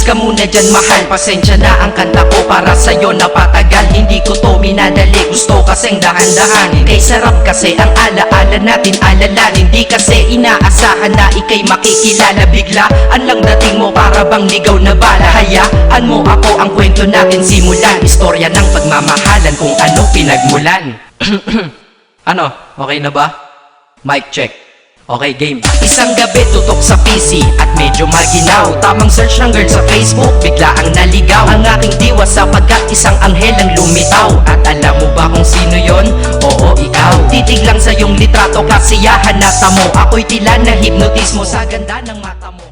ka muna dyan mahal, pasensya na ang kanta ko para sa'yo napatagal. Hindi ko to minadali, gusto kasing dahan-dahanin. Kay sarap kasi ang alaala natin alalanin. Di kasi inaasahan na ikay makikilala. Biglaan lang dating mo para bang ligaw na bala. Hayaan mo ako ang kwento natin simulan. Istorya ng pagmamahalan kung ano pinagmulan. Ano? Okay na ba? Mic check. Okay, game. Isang gabi tutok sa PC at medyo maginaw. Tamang search ng girl sa Facebook, bigla ang naligaw. Ang aking diwa sapagkat isang anghel ang lumitaw. At alam mo ba kung sino yon? Oo, ikaw. Titig lang sa iyong litrato, kasiyahan na tamo. Ako'y tila na hipnotismo sa ganda ng mata mo.